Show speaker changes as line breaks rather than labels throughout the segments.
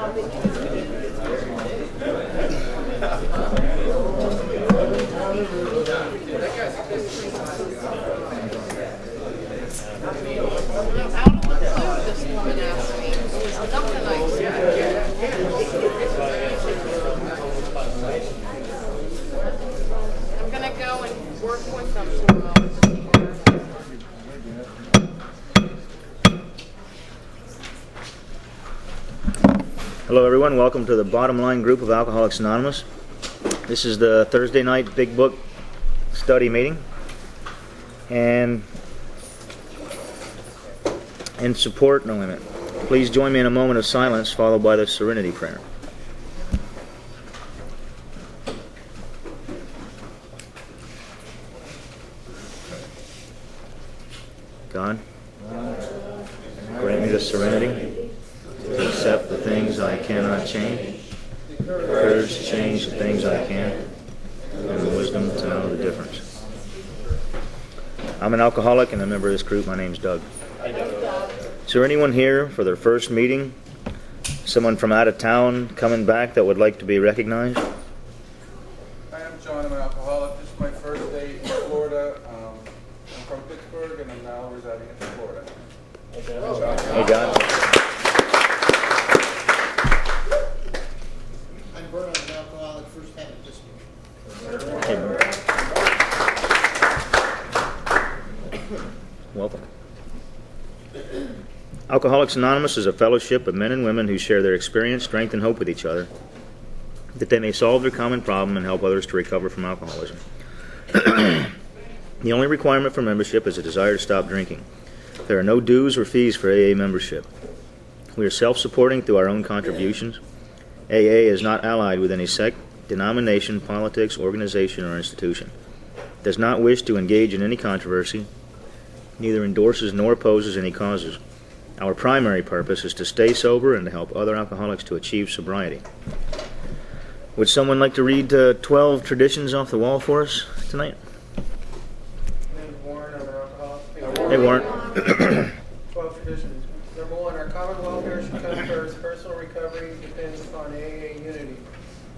I'm going to go and work with them for a moment.
Hello everyone, welcome to the Bottom Line group of Alcoholics Anonymous. This is the Thursday night Big Book study meeting. And in support, please join me in a moment of silence followed by the Serenity Prayer. God, grant me the serenity to accept the things I cannot change, courage to change the things I can, and the wisdom to know the difference. I'm an alcoholic and a member of this group. My name's Doug. Is there anyone here for their first meeting? Someone from out of town coming back that would like to be recognized?
Hi, I'm John. I'm an alcoholic. This is my first day in Florida. I'm from Pittsburgh and I'm now residing in Florida.
Hey, John.
I'm Bert. I'm an alcoholic. First time at this meeting.
Hey, Bert. Welcome. Alcoholics Anonymous is a fellowship of men and women who share their experience, strength, and hope with each other, that they may solve their common problem and help others to recover from alcoholism. The only requirement for membership is a desire to stop drinking. There are no dues or fees for AA membership. We are self-supporting through our own contributions. AA is not allied with any sect, denomination, politics, organization, or institution. It does not wish to engage in any controversy, neither endorses nor opposes any causes. Our primary purpose is to stay sober and to help other alcoholics to achieve sobriety. Would someone like to read 12 traditions off the wall for us tonight?
My name is Warren. I'm an alcoholic.
Hey, Warren.
12 traditions. Number 1, our common welfare should come first. Personal recovery depends upon AA unity.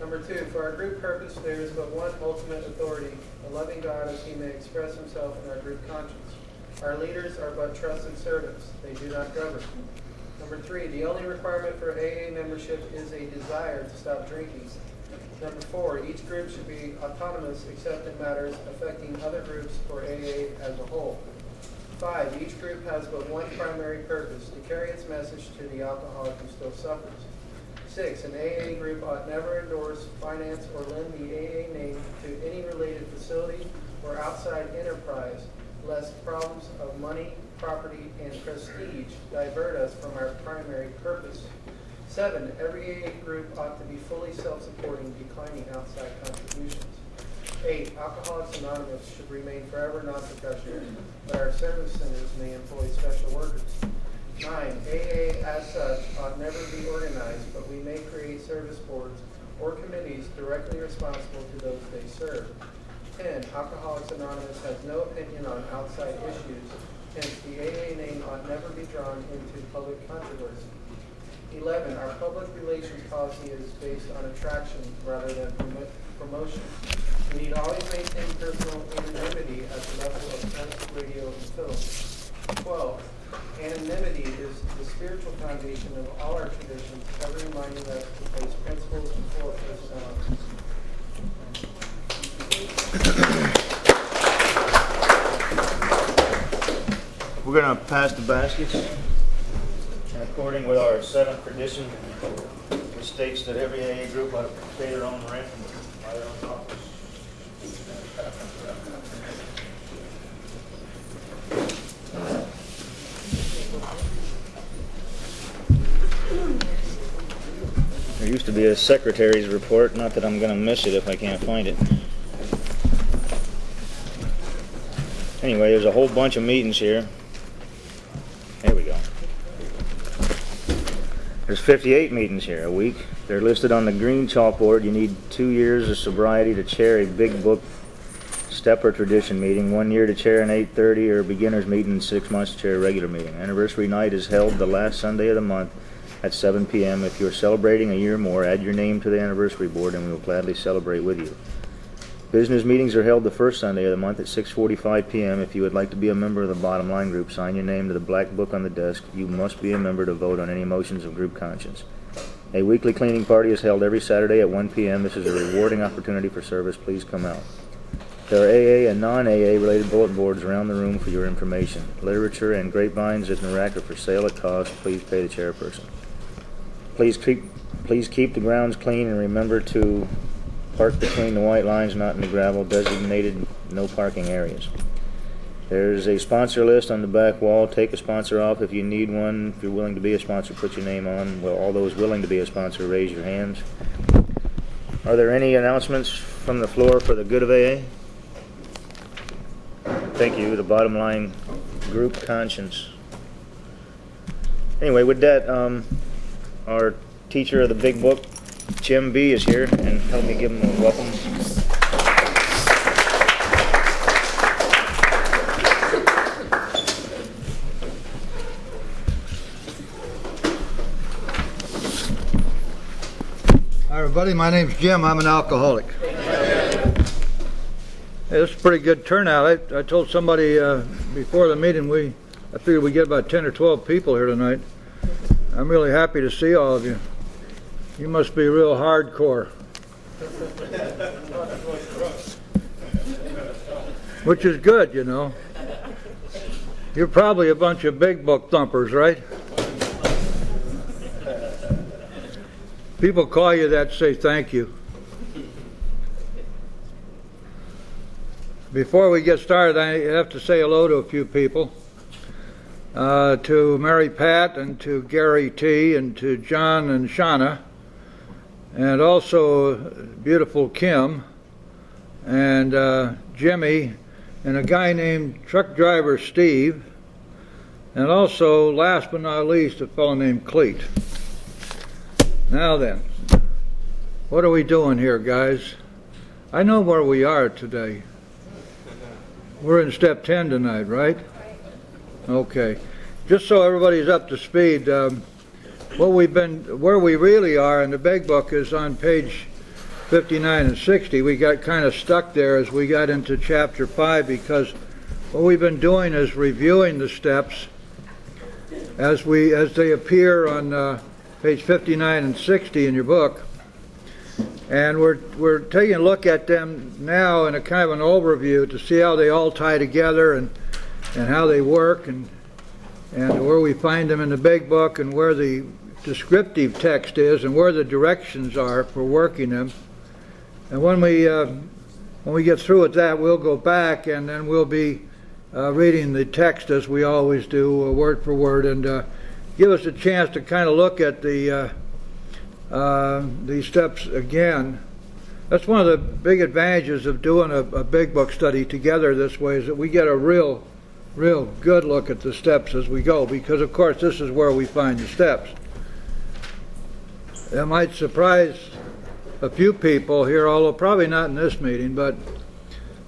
Number 2, for our group purpose, there is but one ultimate authority, a loving God as he may express himself in our group conscience. Our leaders are but trusted servants. They do not govern. Number 3, the only requirement for AA membership is a desire to stop drinking. Number 4, each group should be autonomous except in matters affecting other groups or AA as a whole. 5, each group has but one primary purpose, to carry its message to the alcoholic who still suffers. 6, an AA group ought never endorse, finance, or lend the AA name to any related facility or outside enterprise, lest problems of money, property, and prestige divert us from our primary purpose. 7, every AA group ought to be fully self-supporting, declining outside contributions. 8, Alcoholics Anonymous should remain forever non-professional, but our service centers may employ special workers. 9, AA as such ought never be organized, but we may create service boards or committees directly responsible to those they serve. 10, Alcoholics Anonymous has no opinion on outside issues, hence the AA name ought never be drawn into public controversy. 11, our public relations policy is based on attraction rather than promotion. We need always maintain personal anonymity at the level of press, radio, and film. 12, anonymity is the spiritual foundation of all our traditions, ever reminding us to place principles before personalities.
We're going to pass the baskets. According with our 7th tradition, which states that every AA group ought to pay their own rent and buy their own coffee. There used to be a secretary's report, not that I'm going to miss it if I can't find it. Anyway, there's a whole bunch of meetings here. There we go. There's 58 meetings here a week. They're listed on the green chalkboard. You need 2 years of sobriety to chair a Big Book step or tradition meeting, 1 year to chair an 8:30 or beginner's meeting, and 6 months to chair a regular meeting. Anniversary night is held the last Sunday of the month at 7 p.m. If you're celebrating a year or more, add your name to the anniversary board and we will gladly celebrate with you. Business meetings are held the first Sunday of the month at 6:45 p.m. If you would like to be a member of the Bottom Line group, sign your name to the black book on the desk. You must be a member to vote on any motions of group conscience. A weekly cleaning party is held every Saturday at 1 p.m. This is a rewarding opportunity for service. Please come out. There are AA and non-AA related bulletin boards around the room for your information. Literature and grapevines in the rack are for sale at cost. Please pay the chairperson. Please keep the grounds clean and remember to park between the white lines, not in the gravel, designated no parking areas. There's a sponsor list on the back wall. Take a sponsor off if you need one. If you're willing to be a sponsor, put your name on. Well, all those willing to be a sponsor, raise your hands. Are there any announcements from the floor for the good of AA? Thank you, the Bottom Line group conscience. Anyway, with that, our teacher of the big book, Jim B, is here, and help me give him a welcome.
Hi everybody, my name's Jim. I'm an alcoholic. Hey, this is a pretty good turnout. I told somebody before the meeting I figured we'd get about 10 or 12 people here tonight. I'm really happy to see all of you. You must be real hardcore. Which is good, you know. You're probably a bunch of big book thumpers, right? People call you that, say thank you. Before we get started, I have to say hello to a few people. To Mary Pat and to Gary T and to John and Shauna, and also beautiful Kim and Jimmy and a guy named Truck Driver Steve, and also, last but not least, a fellow named Cleet. Now then, what are we doing here, guys? I know where we are today. We're in step 10 tonight, right? Okay. Just so everybody's up to speed, where we really are in the big book is on page 59 and 60. We got kind of stuck there as we got into chapter 5 because what we've been doing is reviewing the steps as they appear on page 59 and 60 in your book. And we're taking a look at them now in a kind of an overview to see how they all tie together and how they work and where we find them in the big book and where the descriptive text is and where the directions are for working them. And when we get through with that, we'll go back and then we'll be reading the text as we always do, word for word, and give us a chance to kind of look at these steps again. That's one of the big advantages of doing a big book study together this way, is that we get a real good look at the steps as we go, because of course this is where we find the steps. It might surprise a few people here, although probably not in this meeting, but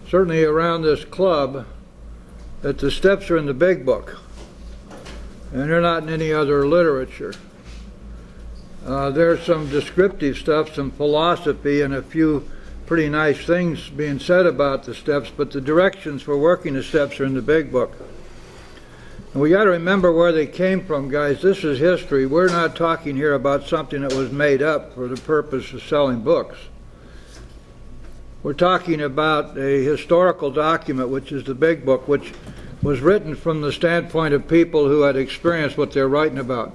certainly around this club, that the steps are in the big book and they're not in any other literature. There's some descriptive stuff, some philosophy, and a few pretty nice things being said about the steps, but the directions for working the steps are in the big book. And we got to remember where they came from, guys. This is history. We're not talking here about something that was made up for the purpose of selling books. We're talking about a historical document, which is the big book, which was written from the standpoint of people who had experienced what they're writing about.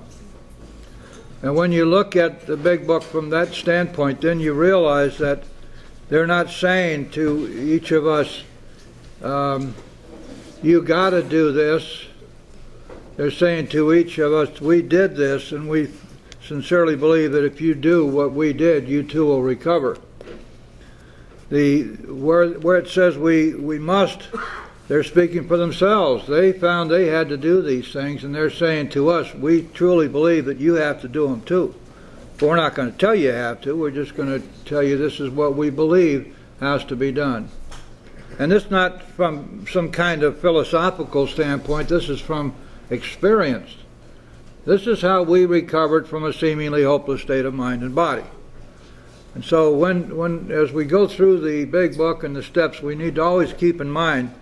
And when you look at the big book from that standpoint, then you realize that they're not saying to each of us, you got to do this. They're saying to each of us, we did this, and we sincerely believe that if you do what we did, you too will recover. Where it says we must, they're speaking for themselves. They found they had to do these things, and they're saying to us, we truly believe that you have to do them too. But we're not going to tell you have to. We're just going to tell you this is what we believe has to be done. And this is not from some kind of philosophical standpoint. This is from experience. This is how we recovered from a seemingly hopeless state of mind and body. And so as we go through the big book and the steps, we need to always keep in mind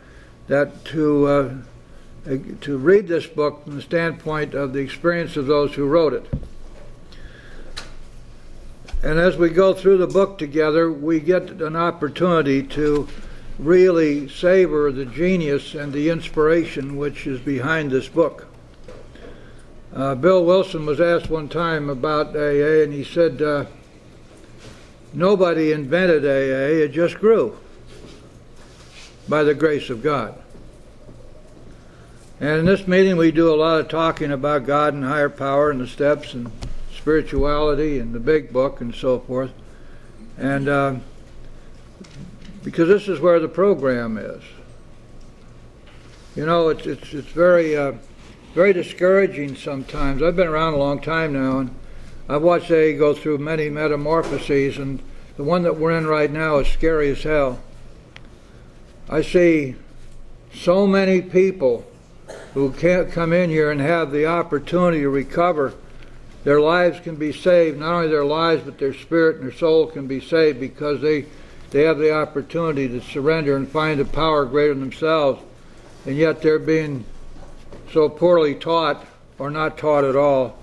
that to read this book from the standpoint of the experience of those who wrote it. And as we go through the book together, we get an opportunity to really savor the genius and the inspiration which is behind this book. Bill Wilson was asked one time about AA, and he said, nobody invented AA, it just grew by the grace of God. And in this meeting we do a lot of talking about God and higher power and the steps and spirituality and the big book and so forth. And because this is where the program is. You know, it's very very discouraging sometimes. I've been around a long time now, and I've watched AA go through many metamorphoses, and the one that we're in right now is scary as hell. I see so many people who can't come in here and have the opportunity to recover. Their lives can be saved, not only their lives, but their spirit and their soul can be saved because they have the opportunity to surrender and find a power greater than themselves, and yet they're being so poorly taught, or not taught at all,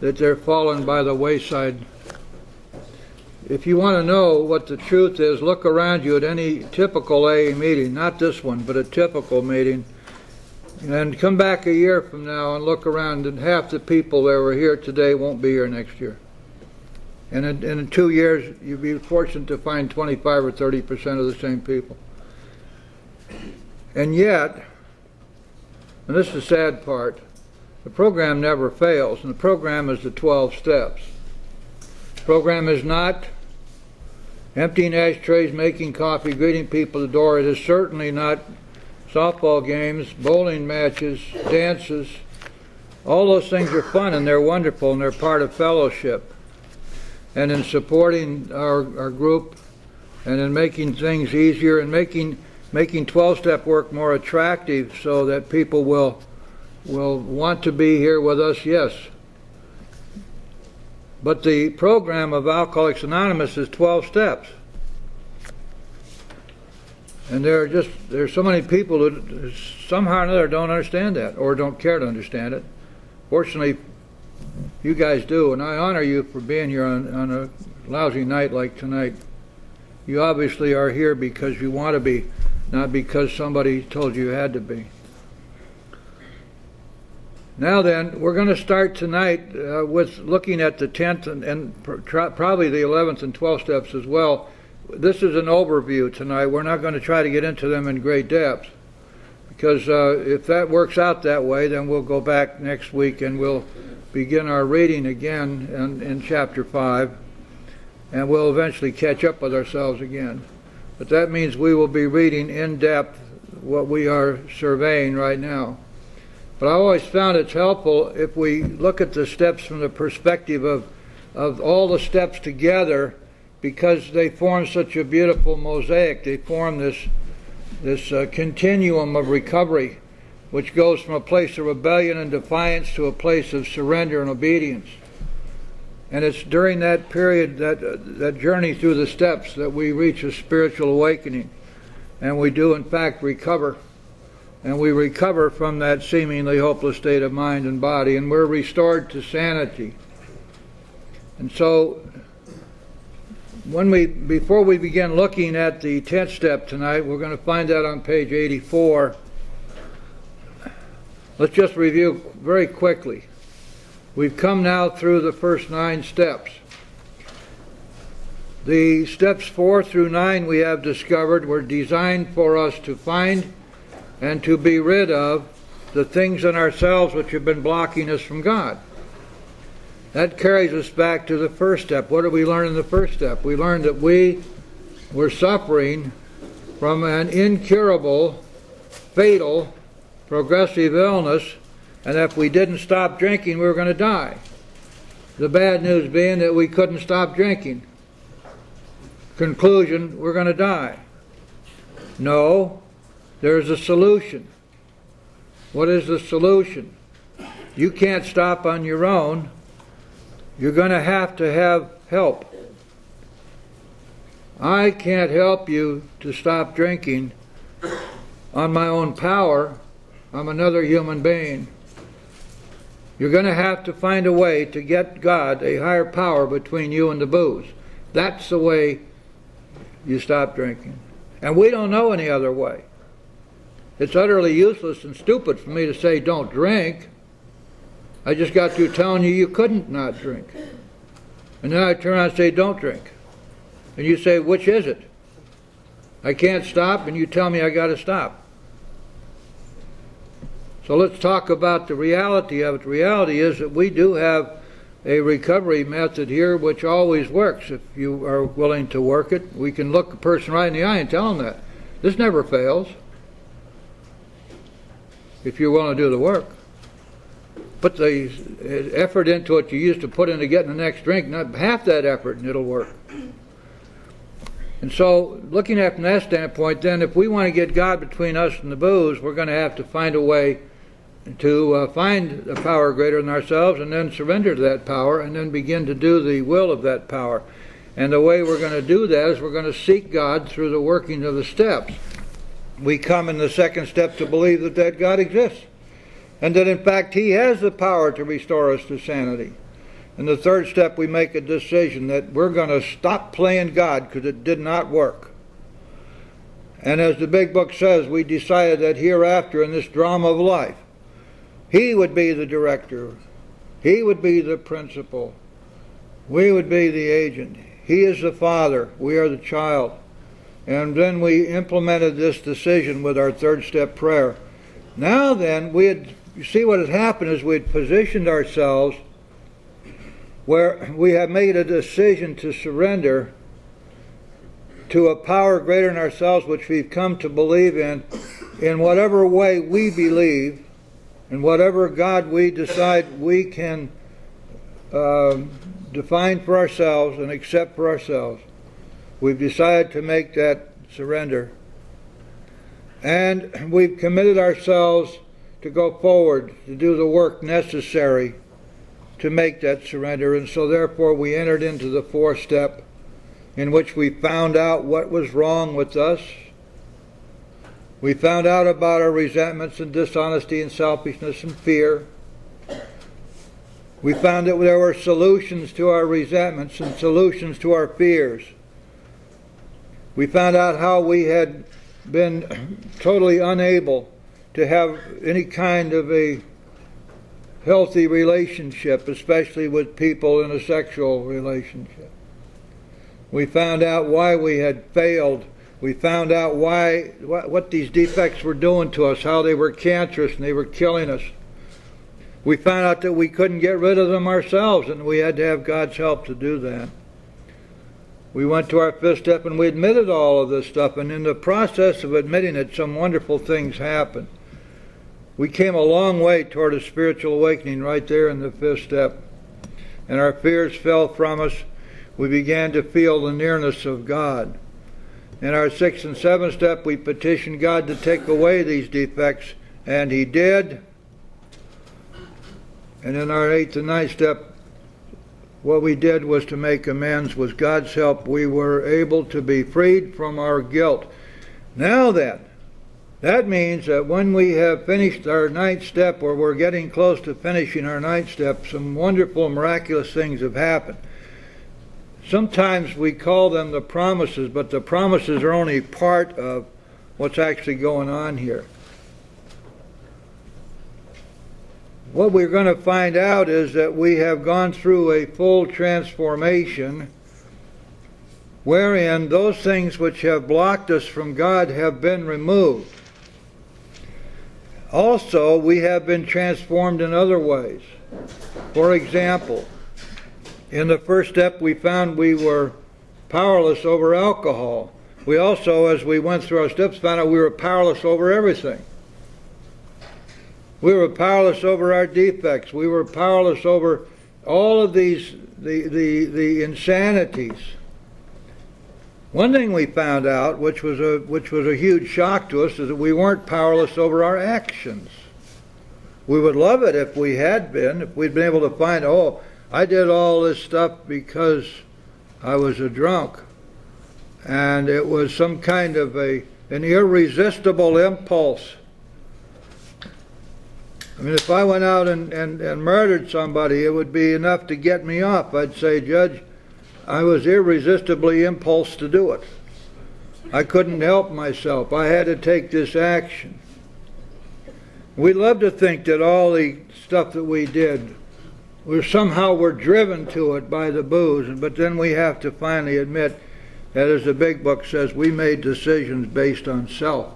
that they're fallen by the wayside. If you want to know what the truth is, look around you at any typical AA meeting, not this one, but a typical meeting, and come back a year from now and look around, and half the people that were here today won't be here next year. And in 2 years, you'll be fortunate to find 25 or 30% of the same people. And yet, and this is the sad part, the program never fails, and the program is the 12 steps. The program is not emptying ashtrays, making coffee, greeting people at the door. It is certainly not softball games, bowling matches, dances. All those things are fun and they're wonderful and they're part of fellowship. And in supporting our group and in making things easier and making 12-step work more attractive so that people will want to be here with us, yes. But the program of Alcoholics Anonymous is 12 steps. And there's so many people that somehow or another don't understand that or don't care to understand it. Fortunately, you guys do, and I honor you for being here on a lousy night like tonight. You obviously are here because you want to be, not because somebody told you had to be. Now then, we're going to start tonight with looking at the 10th and probably the 11th and 12th steps as well. This is an overview tonight. We're not going to try to get into them in great depth, because if that works out that way, then we'll go back next week and we'll begin our reading again in chapter 5, and we'll eventually catch up with ourselves again. But that means we will be reading in depth what we are surveying right now. But I always found it's helpful if we look at the steps from the perspective of all the steps together, because they form such a beautiful mosaic. They form this continuum of recovery, which goes from a place of rebellion and defiance to a place of surrender and obedience. And it's during that period, that journey through the steps, that we reach a spiritual awakening. And we do, in fact, recover. And we recover from that seemingly hopeless state of mind and body, and we're restored to sanity. And so, before we begin looking at the 10th step tonight, we're going to find that on page 84. Let's just review very quickly. We've come now through the first 9 steps. The steps 4 through 9 we have discovered were designed for us to find and to be rid of the things in ourselves which have been blocking us from God. That carries us back to the first step. What did we learn in the first step? We learned that we were suffering from an incurable, fatal, progressive illness, and if we didn't stop drinking, we were going to die. The bad news being that we couldn't stop drinking. Conclusion, we're going to die. No, there's a solution. What is the solution? You can't stop on your own. You're going to have help. I can't help you to stop drinking on my own power. I'm another human being. You're going to have to find a way to get God, a higher power, between you and the booze. That's the way you stop drinking. And we don't know any other way. It's utterly useless and stupid for me to say don't drink. I just got through telling you you couldn't not drink. And then I turn around and say don't drink. And you say, which is it? I can't stop, and you tell me I got to stop. So let's talk about the reality of it. The reality is that we do have a recovery method here which always works if you are willing to work it. We can look a person right in the eye and tell them that. This never fails if you're willing to do the work. Put the effort into it you used to put into getting the next drink, not half that effort, and it'll work. And so, looking at it from that standpoint, then, if we want to get God between us and the booze, we're going to have to find a way to find a power greater than ourselves and then surrender to that power and then begin to do the will of that power. And the way we're going to do that is we're going to seek God through the working of the steps. We come in the second step to believe that God exists and that, in fact, He has the power to restore us to sanity. In the third step, we make a decision that we're going to stop playing God because it did not work. And as the big book says, we decided that hereafter in this drama of life, He would be the director. He would be the principal. We would be the agent. He is the father. We are the child. And then we implemented this decision with our third step prayer. Now then, you see what had happened is we had positioned ourselves where we have made a decision to surrender to a power greater than ourselves, which we've come to believe in whatever way we believe, in whatever God we decide we can define for ourselves and accept for ourselves. We've decided to make that surrender. And we've committed ourselves to go forward, to do the work necessary to make that surrender. And so therefore we entered into the fourth step, in which we found out what was wrong with us. We found out about our resentments and dishonesty and selfishness and fear. We found that there were solutions to our resentments and solutions to our fears. We found out how we had been totally unable to have any kind of a healthy relationship, especially with people in a sexual relationship. We found out why we had failed. We found out what these defects were doing to us, how they were cancerous and they were killing us. We found out that we couldn't get rid of them ourselves and we had to have God's help to do that. We went to our fifth step and we admitted all of this stuff, and in the process of admitting it, some wonderful things happened. We came a long way toward a spiritual awakening right there in the fifth step. And our fears fell from us. We began to feel the nearness of God. In our sixth and seventh step, we petitioned God to take away these defects, and He did. And in our eighth and ninth step, what we did was to make amends. With God's help, we were able to be freed from our guilt. Now then, that means that when we have finished our ninth step, or we're getting close to finishing our ninth step, some wonderful, miraculous things have happened. Sometimes we call them the promises, but the promises are only part of what's actually going on here. What we're going to find out is that we have gone through a full transformation wherein those things which have blocked us from God have been removed. Also, we have been transformed in other ways. For example, in the first step we found we were powerless over alcohol. We also, as we went through our steps, found out we were powerless over everything. We were powerless over our defects. We were powerless over all of these, the insanities. One thing we found out, which was a huge shock to us, is that we weren't powerless over our actions. We would love it if we had been, if we'd been able to find, oh, I did all this stuff because I was a drunk. And it was some kind of an irresistible impulse. I mean, if I went out and murdered somebody, it would be enough to get me off. I'd say, Judge, I was irresistibly impulsed to do it. I couldn't help myself. I had to take this action. We love to think that all the stuff that we did, we're driven to it by the booze, but then we have to finally admit that, as the big book says, we made decisions based on self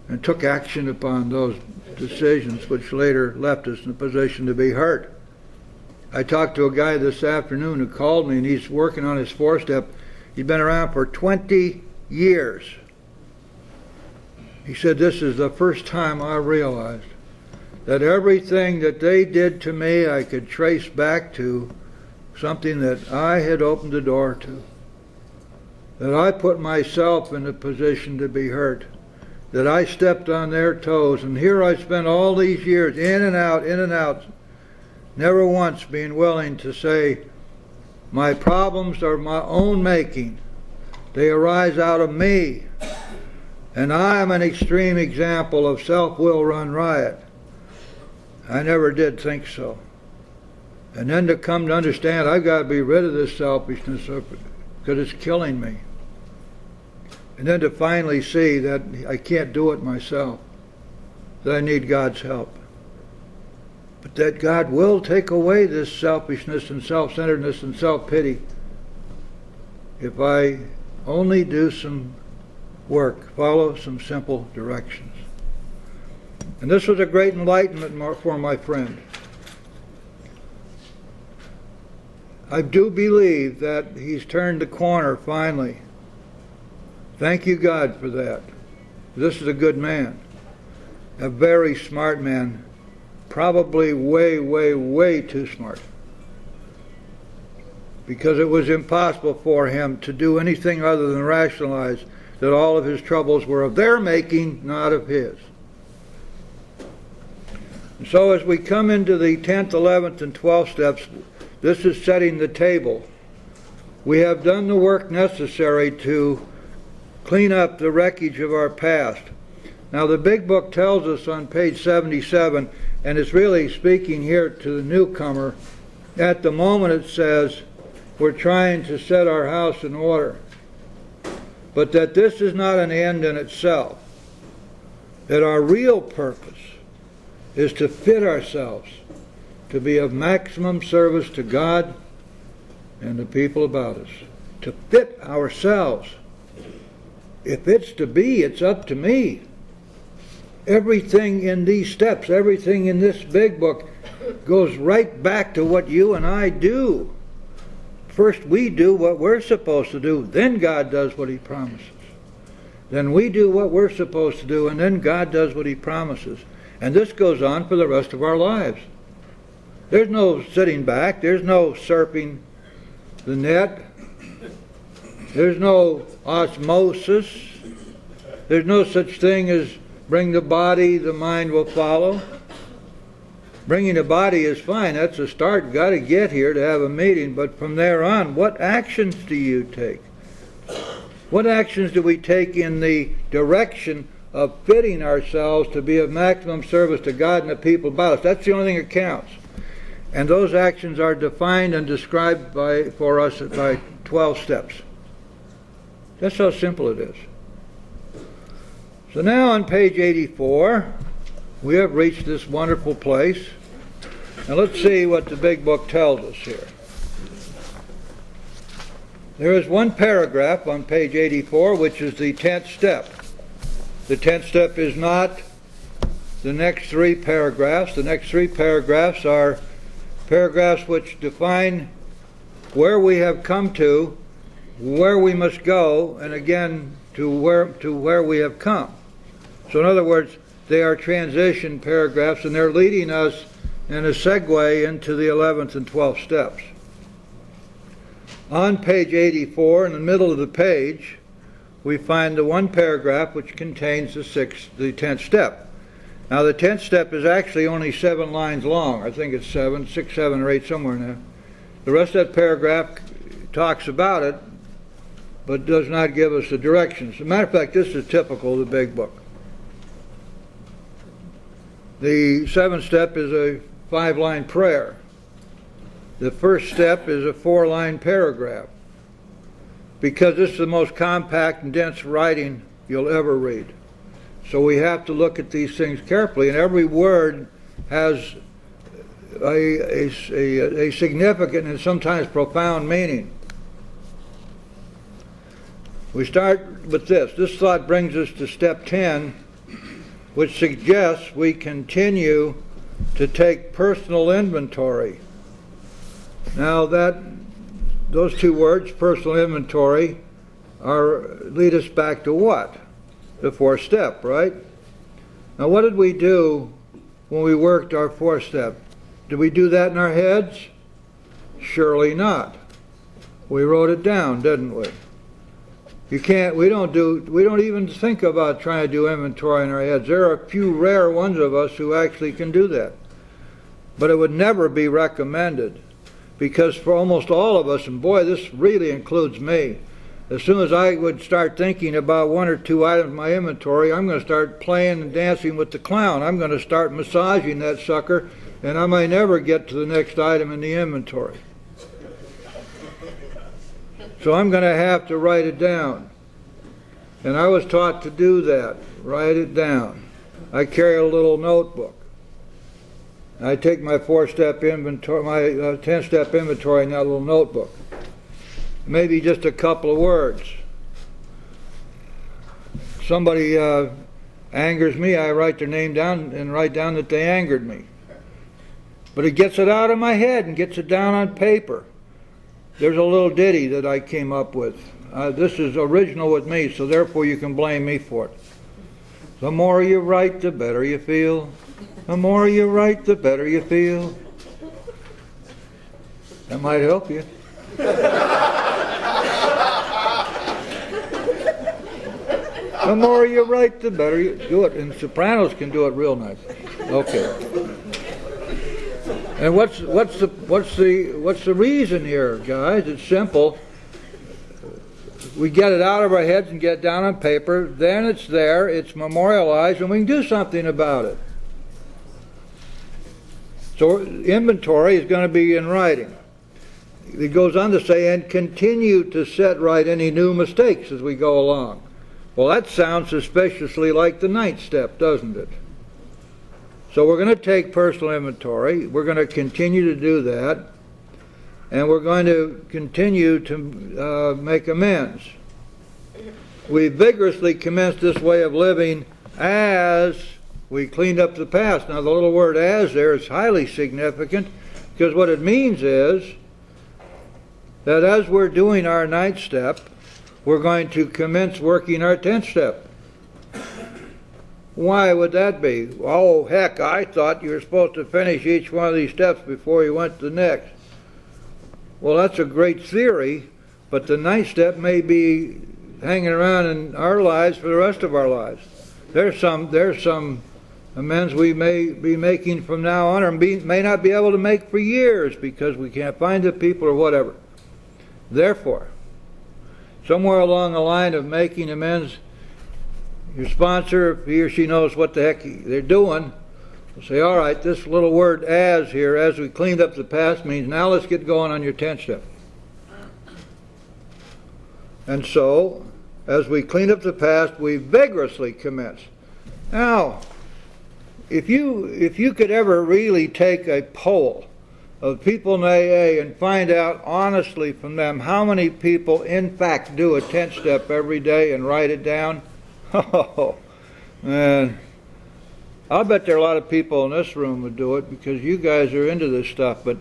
and took action upon those decisions, which later left us in a position to be hurt. I talked to a guy this afternoon who called me, and he's working on his 4-step. He's been around for 20 years. He said, this is the first time I realized that everything that they did to me I could trace back to something that I had opened the door to. That I put myself in a position to be hurt. That I stepped on their toes. And here I spent all these years in and out, never once being willing to say, my problems are my own making. They arise out of me. And I am an extreme example of self-will run riot. I never did think so. And then to come to understand I've got to be rid of this selfishness because it's killing me. And then to finally see that I can't do it myself, that I need God's help. But that God will take away this selfishness and self-centeredness and self-pity if I only do some work, follow some simple directions. And this was a great enlightenment for my friend. I do believe that he's turned the corner finally. Thank you, God, for that. This is a good man. A very smart man. Probably way, way, way too smart. Because it was impossible for him to do anything other than rationalize that all of his troubles were of their making, not of his. And so as we come into the 10th, 11th, and 12th steps, this is setting the table. We have done the work necessary to clean up the wreckage of our past. Now the big book tells us on page 77, and it's really speaking here to the newcomer, at the moment it says, we're trying to set our house in order. But that this is not an end in itself. That our real purpose is to fit ourselves to be of maximum service to God and the people about us. To fit ourselves. If it's to be, it's up to me. Everything in these steps, everything in this big book goes right back to what you and I do. First we do what we're supposed to do, then God does what He promises. Then we do what we're supposed to do, and then God does what He promises. And this goes on for the rest of our lives. There's no sitting back, there's no surfing the net, there's no osmosis, there's no such thing as bring the body, the mind will follow. Bringing the body is fine, that's a start. Got to get here to have a meeting, but from there on, what actions do you take? What actions do we take in the direction of fitting ourselves to be of maximum service to God and the people about us? That's the only thing that counts. And those actions are defined and described for us by 12 steps. That's how simple it is. So now on page 84, we have reached this wonderful place. Now let's see what the big book tells us here. There is one paragraph on page 84 which is the 10th step. The 10th step is not the next 3 paragraphs. The next 3 paragraphs are paragraphs which define where we have come to, where we must go, and again to where we have come. So in other words, they are transition paragraphs, and they're leading us in a segue into the 11th and 12th steps. On page 84, in the middle of the page, we find the one paragraph which contains the 10th step. Now the 10th step is actually only 7 lines long. I think it's 6, 7, or 8, somewhere in there. The rest of that paragraph talks about it, but does not give us the directions. As a matter of fact, this is typical of the big book. The 7th step is a 5-line prayer. The first step is a 4-line paragraph, because this is the most compact and dense writing you'll ever read. So we have to look at these things carefully, and every word has a significant and sometimes profound meaning. We start with this. This thought brings us to step 10, which suggests we continue to take personal inventory. Now those two words, personal inventory, lead us back to what? The 4th step, right? Now what did we do when we worked our 4th step? Did we do that in our heads? Surely not. We wrote it down, didn't we? We don't even think about trying to do inventory in our heads. There are a few rare ones of us who actually can do that. But it would never be recommended, because for almost all of us, and boy, this really includes me, as soon as I would start thinking about 1 or 2 items in my inventory, I'm going to start playing and dancing with the clown. I'm going to start massaging that sucker, and I may never get to the next item in the inventory. So I'm going to have to write it down. And I was taught to do that, write it down. I carry a little notebook. I take my 4-step inventory, my 10-step inventory in that little notebook. Maybe just a couple of words. Somebody angers me, I write their name down and write down that they angered me. But it gets it out of my head and gets it down on paper. There's a little ditty that I came up with. This is original with me, so therefore you can blame me for it. The more you write, the better you feel. The more you write, the better you feel. That might help you. The more you write, the better you do it. And sopranos can do it real nice. Okay. And what's the reason here, guys? It's simple. We get it out of our heads and get it down on paper. Then it's there. It's memorialized, and we can do something about it. So inventory is going to be in writing. It goes on to say, and continue to set right any new mistakes as we go along. Well, that sounds suspiciously like the 9th step, doesn't it? So we're going to take personal inventory. We're going to continue to do that. And we're going to continue to make amends. We vigorously commenced this way of living as we cleaned up the past. Now the little word "as" there is highly significant, because what it means is that as we're doing our 9th step, we're going to commence working our 10th step. Why would that be? Oh, heck, I thought you were supposed to finish each one of these steps before you went to the next. Well, that's a great theory, but the 9th step may be hanging around in our lives for the rest of our lives. There's some amends we may be making from now on, or may not be able to make for years because we can't find the people or whatever. Therefore, somewhere along the line of making amends, your sponsor, if he or she knows what the heck they're doing, will say, all right, this little word "as" here, as we cleaned up the past, means now let's get going on your 10th step. And so, as we clean up the past, we vigorously commence. Now, if you could ever really take a poll of people in AA and find out honestly from them how many people in fact do a 10th step every day and write it down, oh, man, I'll bet there are a lot of people in this room would do it because you guys are into this stuff, but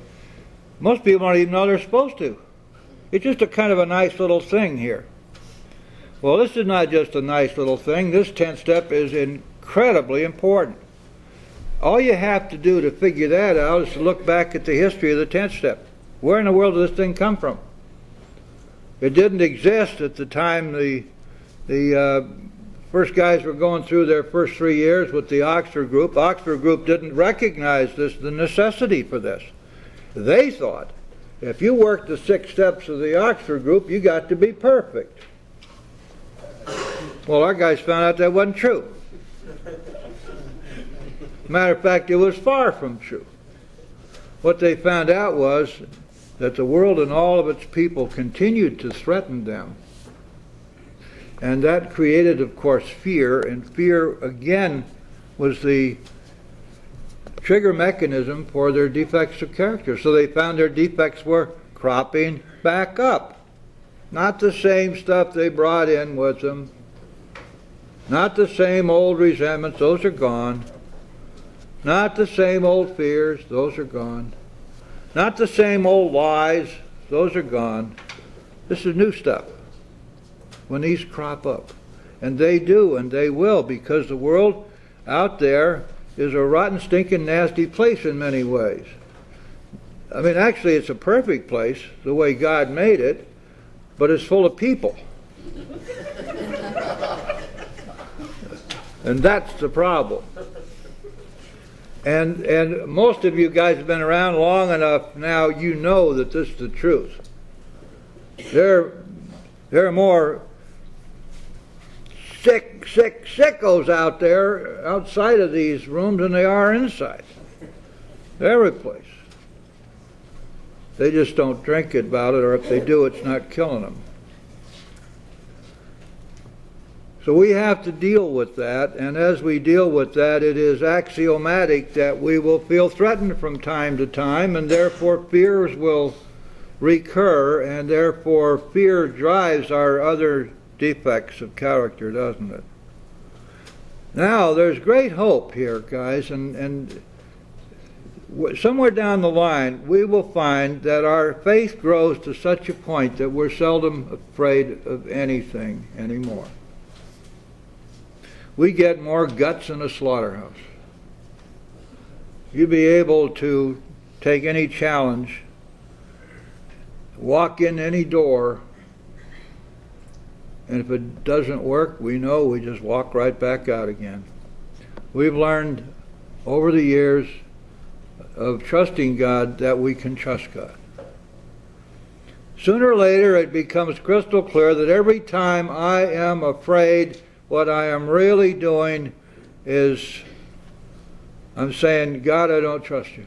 most people don't even know they're supposed to. It's just a kind of a nice little thing here. Well, this is not just a nice little thing. This 10th step is incredibly important. All you have to do to figure that out is to look back at the history of the 10th step. Where in the world did this thing come from? It didn't exist at the time the First guys were going through their first 3 years with the Oxford group. Oxford group didn't recognize the necessity for this. They thought, if you worked the 6 steps of the Oxford group, you got to be perfect. Well, our guys found out that wasn't true. Matter of fact, it was far from true. What they found out was that the world and all of its people continued to threaten them. And that created, of course, fear, and fear, again, was the trigger mechanism for their defects of character. So they found their defects were cropping back up. Not the same stuff they brought in with them. Not the same old resentments, those are gone. Not the same old fears, those are gone. Not the same old lies, those are gone. This is new stuff. When these crop up. And they do, and they will, because the world out there is a rotten, stinking, nasty place in many ways. I mean, actually, it's a perfect place, the way God made it, but it's full of people. And that's the problem. And most of you guys have been around long enough now, you know that this is the truth. There are more sickos out there outside of these rooms than they are inside. Every place. They just don't drink about it, or if they do, it's not killing them. So we have to deal with that, and as we deal with that, it is axiomatic that we will feel threatened from time to time, and therefore fears will recur, and therefore fear drives our other defects of character, doesn't it? Now, there's great hope here, guys, and somewhere down the line, we will find that our faith grows to such a point that we're seldom afraid of anything anymore. We get more guts in a slaughterhouse. You'd be able to take any challenge, walk in any door, and if it doesn't work, we know we just walk right back out again. We've learned over the years of trusting God that we can trust God. Sooner or later, it becomes crystal clear that every time I am afraid, what I am really doing is I'm saying, God, I don't trust you.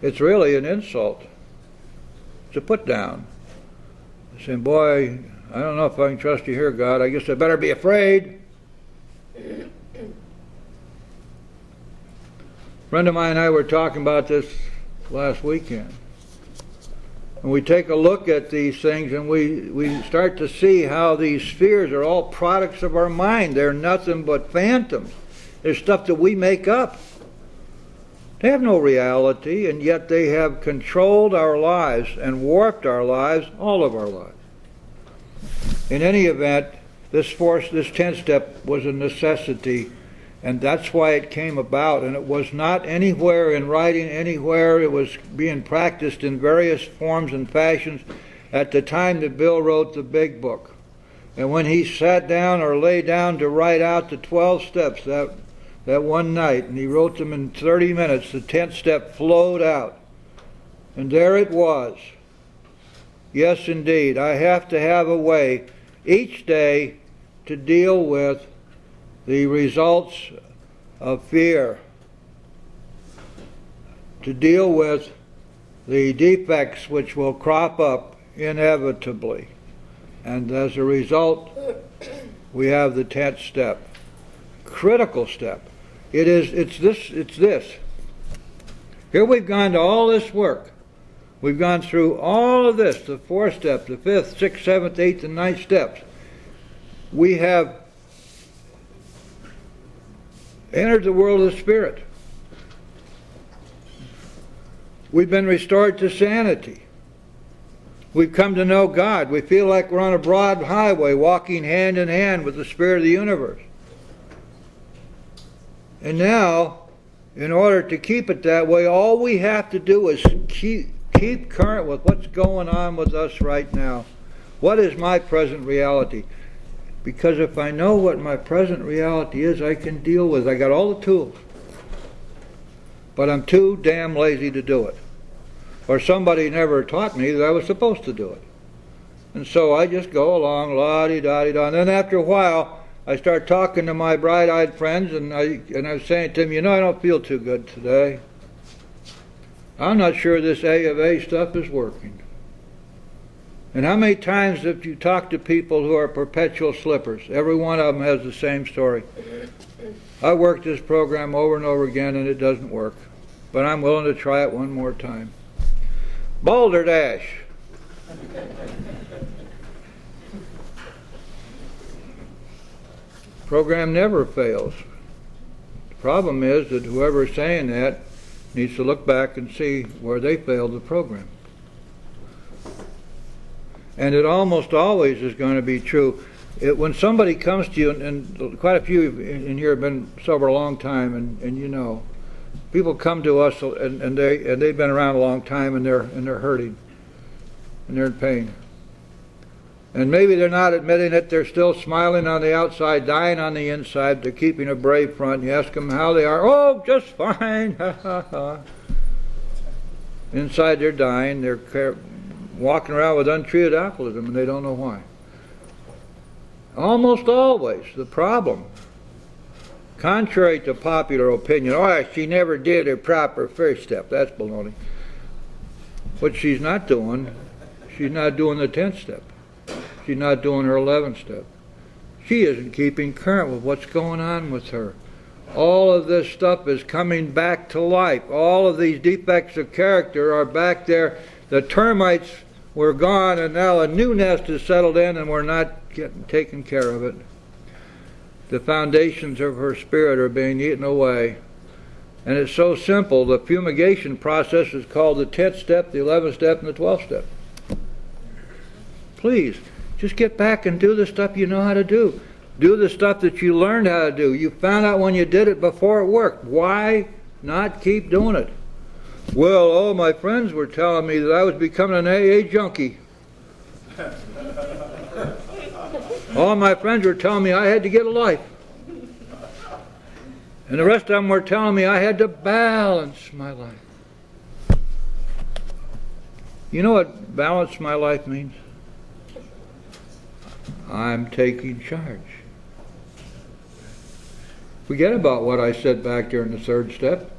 It's really an insult. It's a put down. Saying, boy, I don't know if I can trust you here, God. I guess I better be afraid. A friend of mine and I were talking about this last weekend. And we take a look at these things and we start to see how these fears are all products of our mind. They're nothing but phantoms. They're stuff that we make up. They have no reality, and yet they have controlled our lives and warped our lives, all of our lives. In any event, this 10th step was a necessity, and that's why it came about. And it was not anywhere in writing anywhere. It was being practiced in various forms and fashions at the time that Bill wrote the big book. And when he sat down or lay down to write out the 12 steps that one night, and he wrote them in 30 minutes, the 10th step flowed out. And there it was. Yes, indeed, I have to have a way each day to deal with the results of fear, to deal with the defects which will crop up inevitably. And as a result, we have the 10th step. Critical step. It's this. Here we've gone to all this work. We've gone through all of this, the 4th step, the 5th, 6th, 7th, 8th, and 9th steps. We have entered the world of the Spirit. We've been restored to sanity. We've come to know God. We feel like we're on a broad highway walking hand in hand with the Spirit of the universe. And now, in order to keep it that way, all we have to do is keep current with what's going on with us right now. What is my present reality? Because if I know what my present reality is, I can deal with it. I got all the tools. But I'm too damn lazy to do it. Or somebody never taught me that I was supposed to do it. And so I just go along, la-di-da-di-da. And then after a while, I start talking to my bright-eyed friends, and I was saying to them, you know, I don't feel too good today. I'm not sure this A of A stuff is working. And how many times have you talked to people who are perpetual slippers? Every one of them has the same story. I worked this program over and over again, and it doesn't work. But I'm willing to try it one more time. Boulder Dash. Program never fails. The problem is that whoever's saying that needs to look back and see where they failed the program. And it almost always is going to be true. When somebody comes to you, and quite a few in here have been sober a long time, and you know, people come to us and they've been around a long time, and they're hurting, and they're in pain. And maybe they're not admitting it. They're still smiling on the outside, dying on the inside. They're keeping a brave front. You ask them how they are. Oh, just fine. Ha, ha, ha. Inside they're dying. They're walking around with untreated alcoholism, and they don't know why. Almost always the problem, contrary to popular opinion, oh, she never did her proper first step. That's baloney. What she's not doing the 10th step. She's not doing her 11th step. She isn't keeping current with what's going on with her. All of this stuff is coming back to life. All of these defects of character are back there. The termites were gone, and now a new nest is settled in, and we're not getting taken care of it. The foundations of her spirit are being eaten away. And it's so simple. The fumigation process is called the 10th step, the 11th step, and the 12th step. Please, just get back and do the stuff you know how to do. Do the stuff that you learned how to do. You found out when you did it before it worked. Why not keep doing it? Well, all my friends were telling me that I was becoming an AA junkie. All my friends were telling me I had to get a life. And the rest of them were telling me I had to balance my life. You know what balance my life means? I'm taking charge. Forget about what I said back there in the 3rd step.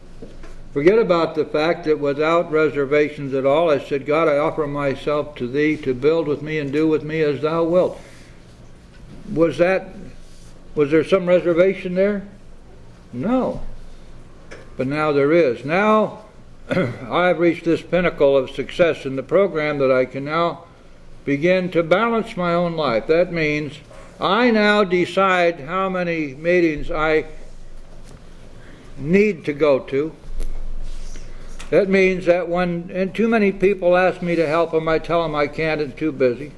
Forget about the fact that without reservations at all, I said, God, I offer myself to Thee to build with me and do with me as Thou wilt. Was there some reservation there? No. But now there is. Now I've reached this pinnacle of success in the program that I can now begin to balance my own life. That means I now decide how many meetings I need to go to. That means that when too many people ask me to help them, I tell them I can't, it's too busy.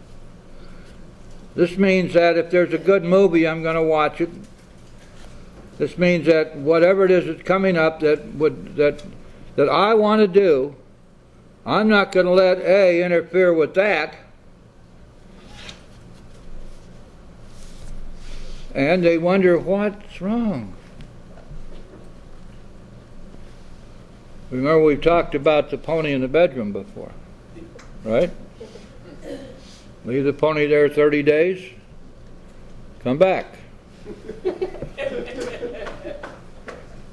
This means that if there's a good movie, I'm going to watch it. This means that whatever it is that's coming up that I want to do, I'm not going to let A interfere with that. And they wonder what's wrong. Remember, we've talked about the pony in the bedroom before, right? Leave the pony there 30 days, come back.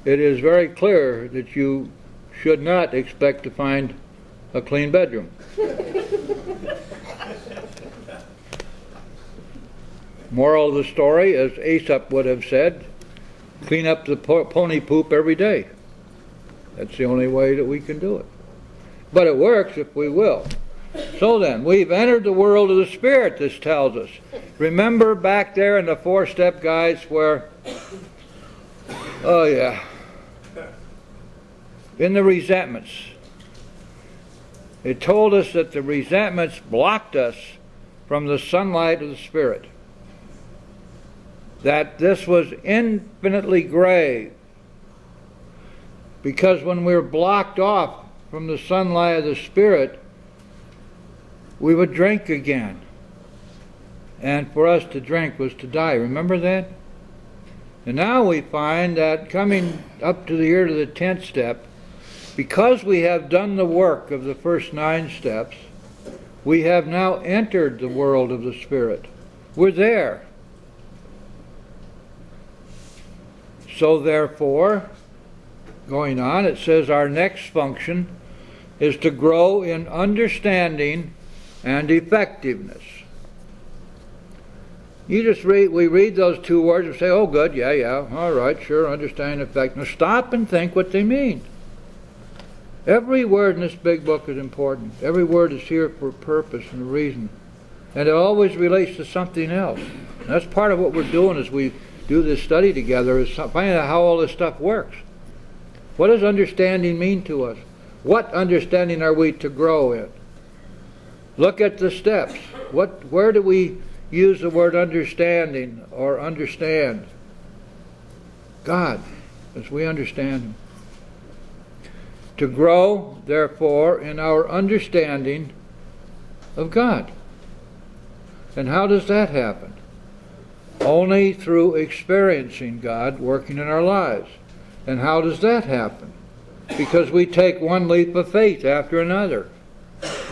It is very clear that you should not expect to find a clean bedroom. Moral of the story, as Aesop would have said, clean up the pony poop every day. That's the only way that we can do it. But it works if we will. So then, we've entered the world of the Spirit, this tells us. Remember back there in the 4-step guides where, oh yeah, in the resentments, it told us that the resentments blocked us from the sunlight of the Spirit. That this was infinitely grave. Because when we're blocked off from the sunlight of the Spirit, we would drink again. and for us to drink was to die. Remember that? And now we find that coming up to the 10th step, because we have done the work of the first 9 steps, we have now entered the world of the Spirit. We're there. So therefore, going on, it says our next function is to grow in understanding and effectiveness. We read those 2 words and say, oh good, yeah, all right, sure, understand, effectiveness. Stop and think what they mean. Every word in this big book is important. Every word is here for a purpose and a reason. And it always relates to something else. And that's part of what we're doing as we do this study together, is finding out how all this stuff works. What does understanding mean to us? What understanding are we to grow in? Look at the steps. Where do we use the word understanding or understand? God, as we understand Him. To grow, therefore, in our understanding of God. And how does that happen? Only through experiencing God working in our lives. And how does that happen? Because we take one leap of faith after another.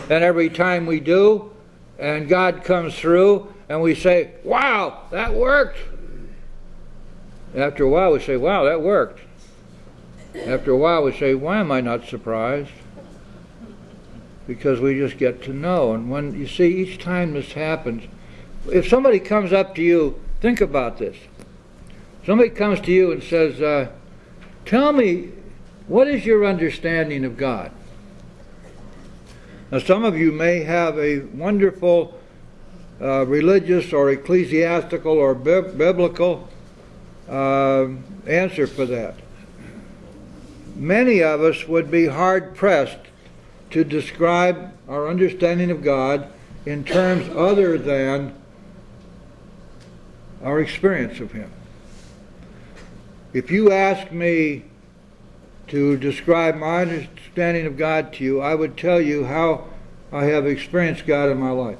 And every time we do, and God comes through, and we say, wow, that worked. After a while we say, wow, that worked. After a while we say, why am I not surprised? Because we just get to know. And when you see, each time this happens, if somebody comes up to you, think about this. Somebody comes to you and says, tell me, what is your understanding of God? Now some of you may have a wonderful religious or ecclesiastical or biblical answer for that. Many of us would be hard-pressed to describe our understanding of God in terms other than our experience of Him. If you ask me to describe my understanding of God to you, I would tell you how I have experienced God in my life.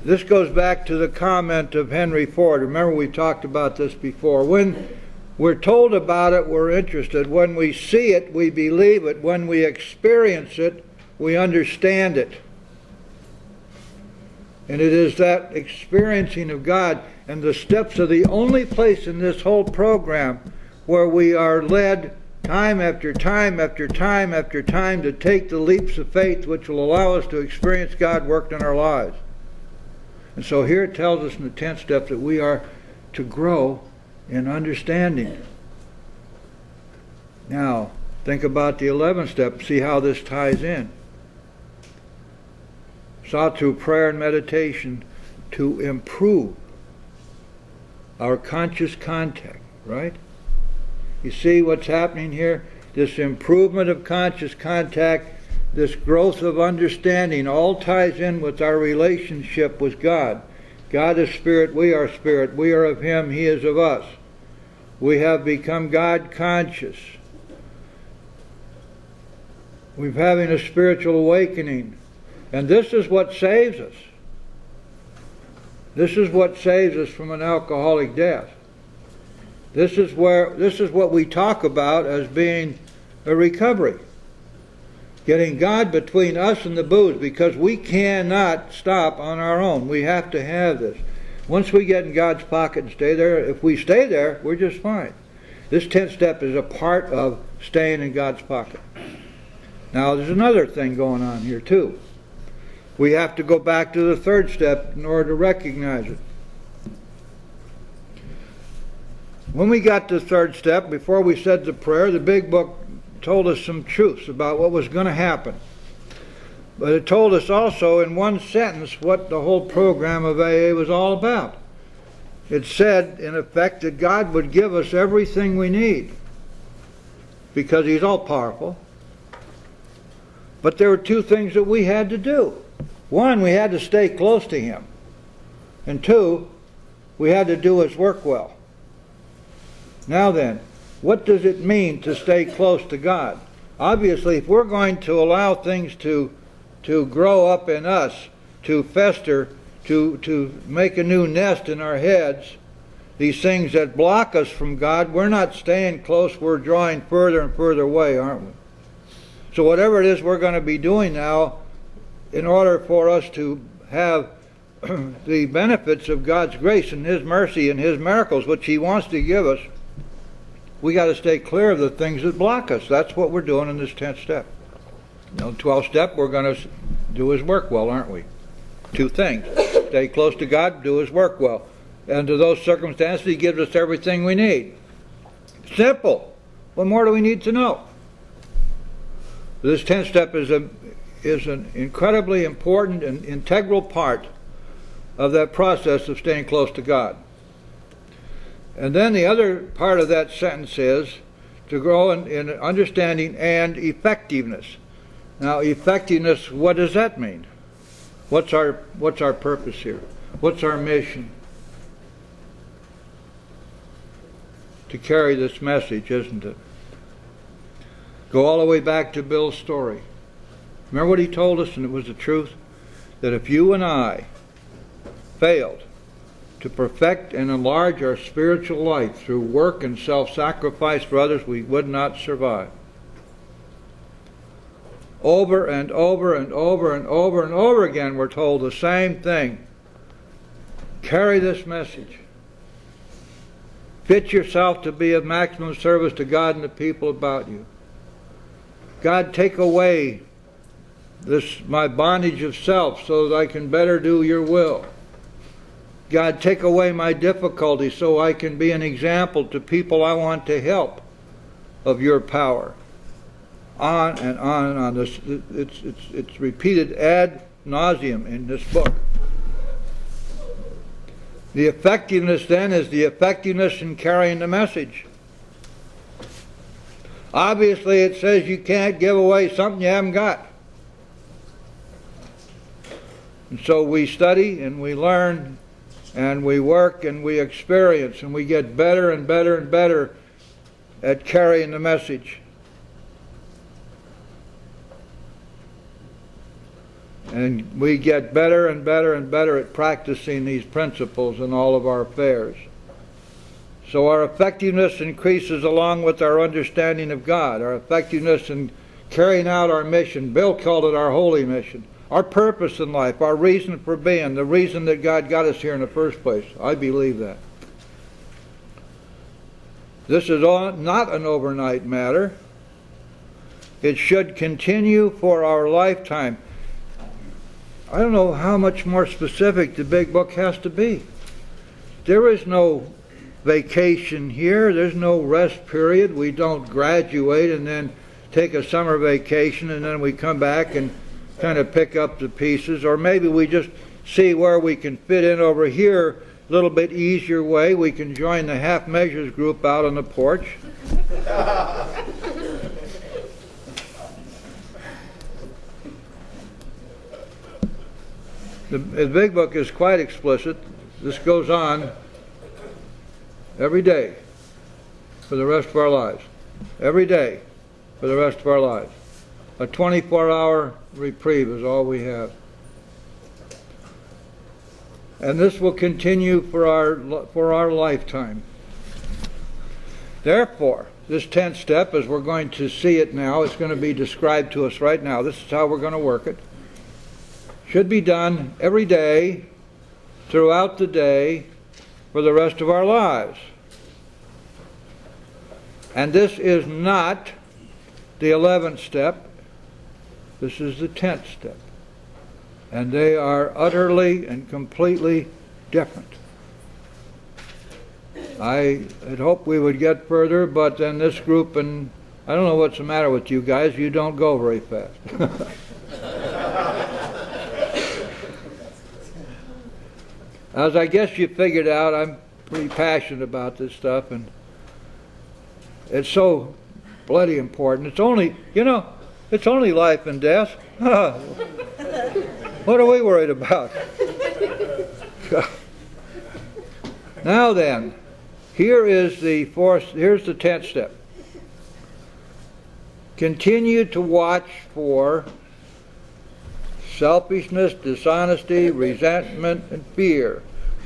This goes back to the comment of Henry Ford. Remember, we talked about this before. When we're told about it, we're interested. When we see it, we believe it. When we experience it, we understand it. And it is that experiencing of God, and the steps are the only place in this whole program where we are led time after time after time after time to take the leaps of faith which will allow us to experience God worked in our lives. And so here it tells us in the 10th step that we are to grow in understanding. Now, think about the 11th step. See how this ties in. Sought through prayer and meditation to improve our conscious contact, right? You see what's happening here? This improvement of conscious contact, this growth of understanding, all ties in with our relationship with God. God is spirit, we are spirit. We are of Him, He is of us. We have become God conscious. We're having a spiritual awakening. And this is what saves us. This is what saves us from an alcoholic death. This is what we talk about as being a recovery. Getting God between us and the booze, because we cannot stop on our own. We have to have this. Once we get in God's pocket and stay there, if we stay there, we're just fine. This 10th step is a part of staying in God's pocket. Now there's another thing going on here too. We have to go back to the 3rd step in order to recognize it. When we got to the 3rd step, before we said the prayer, the big book told us some truths about what was going to happen. But it told us also in one sentence what the whole program of AA was all about. It said, in effect, that God would give us everything we need because He's all-powerful. But there were 2 things that we had to do. 1, we had to stay close to Him. And 2, we had to do His work well. Now then, what does it mean to stay close to God? Obviously, if we're going to allow things to grow up in us, to fester, to make a new nest in our heads, these things that block us from God, we're not staying close, we're drawing further and further away, aren't we? So whatever it is we're going to be doing now, in order for us to have the benefits of God's grace and His mercy and His miracles, which He wants to give us, we got to stay clear of the things that block us. That's what we're doing in this 10th step. 12th step, we're going to do His work well, aren't we? Two things. Stay close to God, do His work well. Under those circumstances, He gives us everything we need. Simple. What more do we need to know? This 10th step is an incredibly important and integral part of that process of staying close to God. And then the other part of that sentence is to grow in understanding and effectiveness. Now, effectiveness, what does that mean? What's our purpose here? What's our mission? To carry this message, isn't it? Go all the way back to Bill's story. Remember what he told us, and it was the truth? That if you and I failed to perfect and enlarge our spiritual life through work and self-sacrifice for others, we would not survive. Over and over and over and over and over again, we're told the same thing. Carry this message. Fit yourself to be of maximum service to God and the people about you. God, take away my bondage of self so that I can better do your will. God, take away my difficulty so I can be an example to people I want to help of your power. On and on and on. It's repeated ad nauseum in this book. The effectiveness then is the effectiveness in carrying the message. Obviously it says you can't give away something you haven't got. And so we study and we learn and we work and we experience and we get better and better and better at carrying the message. And we get better and better and better at practicing these principles in all of our affairs. So our effectiveness increases along with our understanding of God, our effectiveness in carrying out our mission. Bill called it our holy mission. Our purpose in life, our reason for being, the reason that God got us here in the first place. I believe that. This is not an overnight matter. It should continue for our lifetime. I don't know how much more specific the big book has to be. There is no vacation here. There's no rest period. We don't graduate and then take a summer vacation and then we come back and kind of pick up the pieces. Or maybe we just see where we can fit in over here a little bit easier way. We can join the half measures group out on the porch. The big book is quite explicit. This goes on every day for the rest of our lives. Every day for the rest of our lives. A 24-hour reprieve is all we have. And this will continue for our lifetime. Therefore, this 10th step, as we're going to see it now, it's going to be described to us right now. This is how we're going to work it. Should be done every day, throughout the day, for the rest of our lives. And this is not the 11th step. This is the 10th step. And they are utterly and completely different. I had hoped we would get further, but then this group, and I don't know what's the matter with you guys, you don't go very fast. As I guess you figured out, I'm pretty passionate about this stuff, and it's so bloody important. It's only, it's only life and death. What are we worried about? Now then, here's the 10th step. Continue to watch for selfishness, dishonesty, resentment, and fear.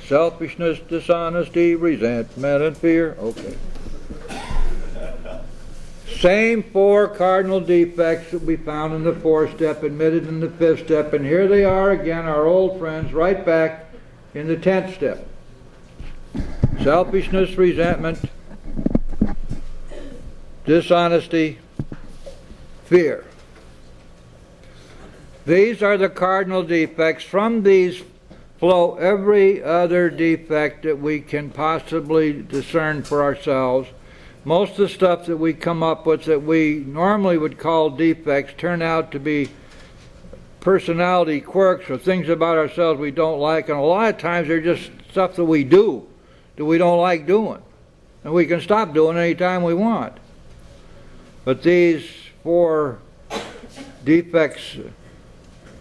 Selfishness, dishonesty, resentment, and fear. Okay. Same four cardinal defects that we found in the fourth step, admitted in the fifth step, and here they are again, our old friends, right back in the 10th step. Selfishness, resentment, dishonesty, fear. These are the cardinal defects. From these flow every other defect that we can possibly discern for ourselves. Most of the stuff that we come up with that we normally would call defects turn out to be personality quirks or things about ourselves we don't like, and a lot of times they're just stuff that we do that we don't like doing, and we can stop doing any time we want. But these four defects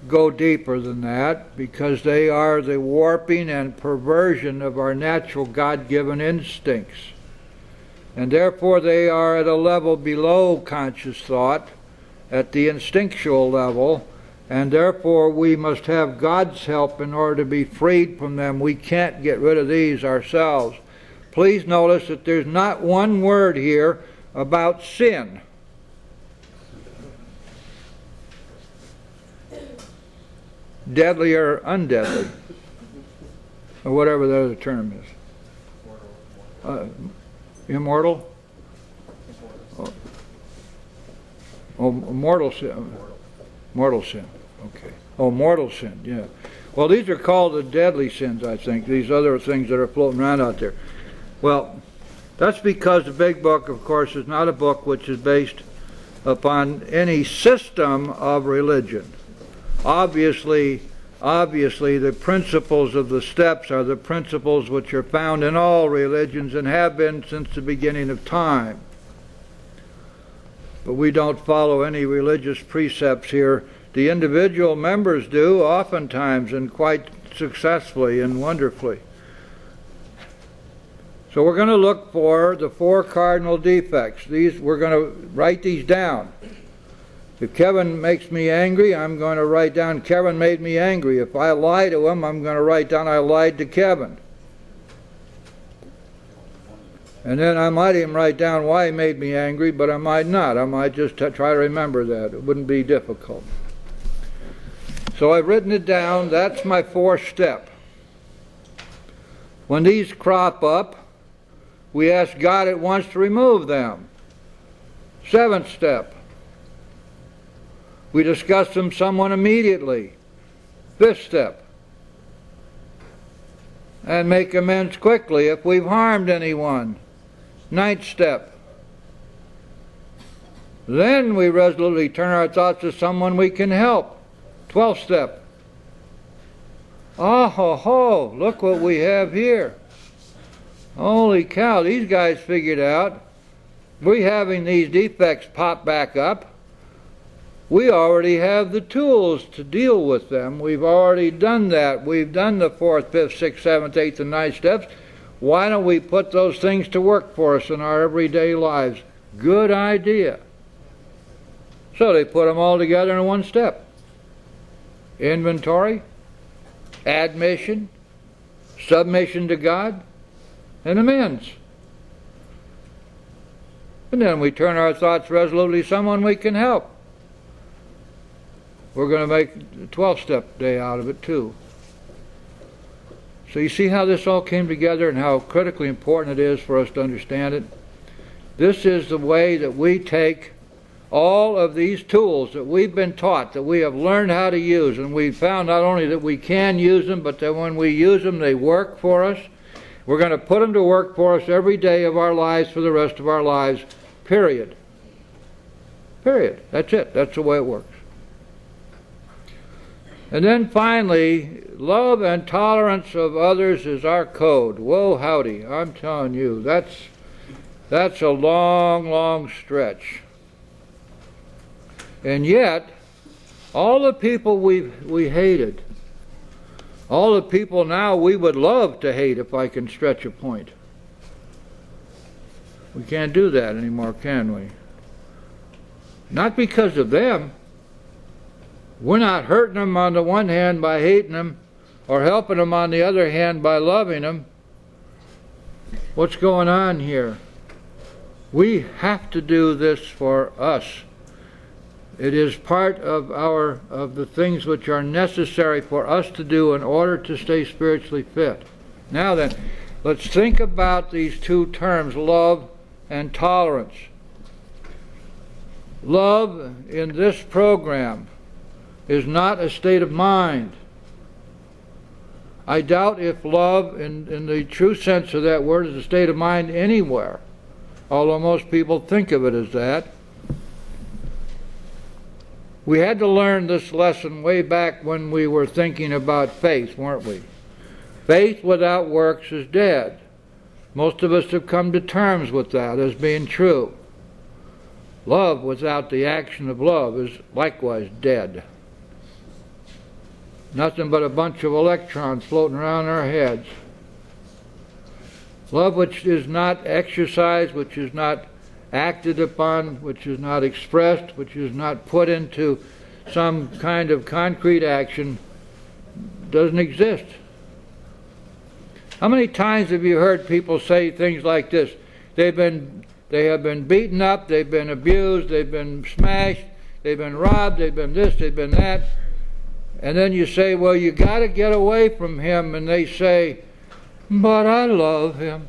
go deeper than that, because they are the warping and perversion of our natural God-given instincts. And therefore they are at a level below conscious thought, at the instinctual level, and therefore we must have God's help in order to be freed from them. We can't get rid of these ourselves. Please notice that there's not one word here about sin. Deadly or undeadly, or whatever the other term is. Immortal? Oh, mortal sin. Mortal sin. Okay. Oh, mortal sin, yeah. Well, these are called the deadly sins, I think, these other things that are floating around out there. Well, that's because the Big Book, of course, is not a book which is based upon any system of religion. Obviously, the principles of the steps are the principles which are found in all religions and have been since the beginning of time. But we don't follow any religious precepts here. The individual members do, oftentimes, and quite successfully and wonderfully. So we're going to look for the four cardinal defects. We're going to write these down. If Kevin makes me angry, I'm going to write down Kevin made me angry. If I lie to him, I'm going to write down I lied to Kevin. And then I might even write down why he made me angry, but I might not. I might just try to remember that. It wouldn't be difficult. So I've written it down. That's my fourth step. When these crop up, we ask God at once to remove them. Seventh step. We discuss them somewhat immediately. Fifth step. And make amends quickly if we've harmed anyone. Ninth step. Then we resolutely turn our thoughts to someone we can help. 12th step. Oh ho ho, look what we have here. Holy cow, these guys figured out we're having these defects pop back up. We already have the tools to deal with them. We've already done that. We've done the 4th, 5th, 6th, 7th, 8th, and 9th steps. Why don't we put those things to work for us in our everyday lives? Good idea. So they put them all together in one step. Inventory, admission, submission to God, and amends. And then we turn our thoughts resolutely to someone we can help. We're going to make the 12th-step day out of it too. So you see how this all came together and how critically important it is for us to understand it? This is the way that we take all of these tools that we've been taught, that we have learned how to use, and we've found not only that we can use them, but that when we use them, they work for us. We're going to put them to work for us every day of our lives for the rest of our lives, period. Period. That's it. That's the way it works. And then finally, love and tolerance of others is our code. Whoa, howdy. I'm telling you, that's a long, long stretch. And yet, all the people we hated, all the people now we would love to hate, if I can stretch a point. We can't do that anymore, can we? Not because of them, We're not hurting them on the one hand by hating them, or helping them on the other hand by loving them. What's going on here? We have to do this for us. It is part of the things which are necessary for us to do in order to stay spiritually fit. Now then, let's think about these two terms, love and tolerance. Love in this program is not a state of mind. I doubt if love in the true sense of that word is a state of mind anywhere, although most people think of it as that. We had to learn this lesson way back when we were thinking about faith, weren't we? Faith without works is dead. Most of us have come to terms with that as being true. Love without the action of love is likewise dead. Nothing but a bunch of electrons floating around our heads. Love which is not exercised, which is not acted upon, which is not expressed, which is not put into some kind of concrete action, doesn't exist. How many times have you heard people say things like this? They have been beaten up, they've been abused, they've been smashed, they've been robbed, they've been this, they've been that. And then you say, well, you got to get away from him. And they say, but I love him.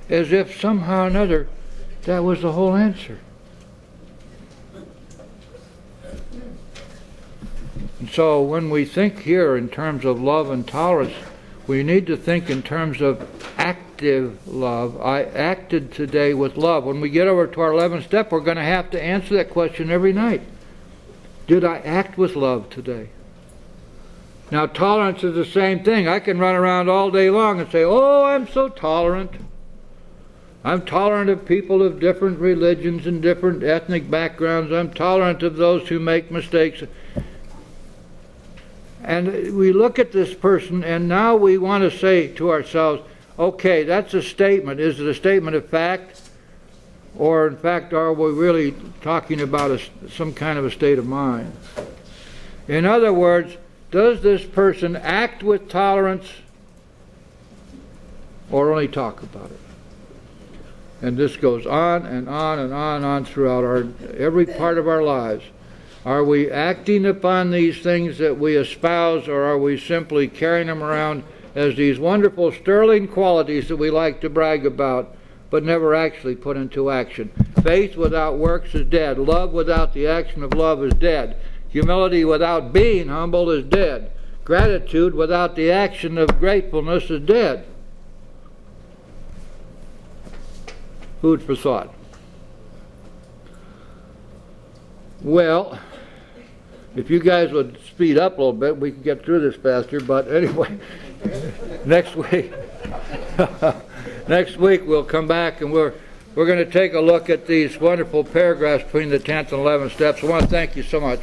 As if somehow or another that was the whole answer. And so when we think here in terms of love and tolerance, we need to think in terms of active love. I acted today with love. When we get over to our 11th step, we're going to have to answer that question every night. Did I act with love today? Now, tolerance is the same thing. I can run around all day long and say, oh, I'm so tolerant. I'm tolerant of people of different religions and different ethnic backgrounds. I'm tolerant of those who make mistakes. And we look at this person, and now we want to say to ourselves, okay, that's a statement. Is it a statement of fact? Or, in fact, are we really talking about some kind of a state of mind? In other words, does this person act with tolerance or only talk about it? And this goes on and on and on and on throughout every part of our lives. Are we acting upon these things that we espouse, or are we simply carrying them around as these wonderful sterling qualities that we like to brag about, but never actually put into action? Faith without works is dead. Love without the action of love is dead. Humility without being humble is dead. Gratitude without the action of gratefulness is dead. Food for thought. Well, if you guys would speed up a little bit, we could get through this faster. But anyway, next week we'll come back and we're going to take a look at these wonderful paragraphs between the 10th and 11th steps. I want to thank you so much.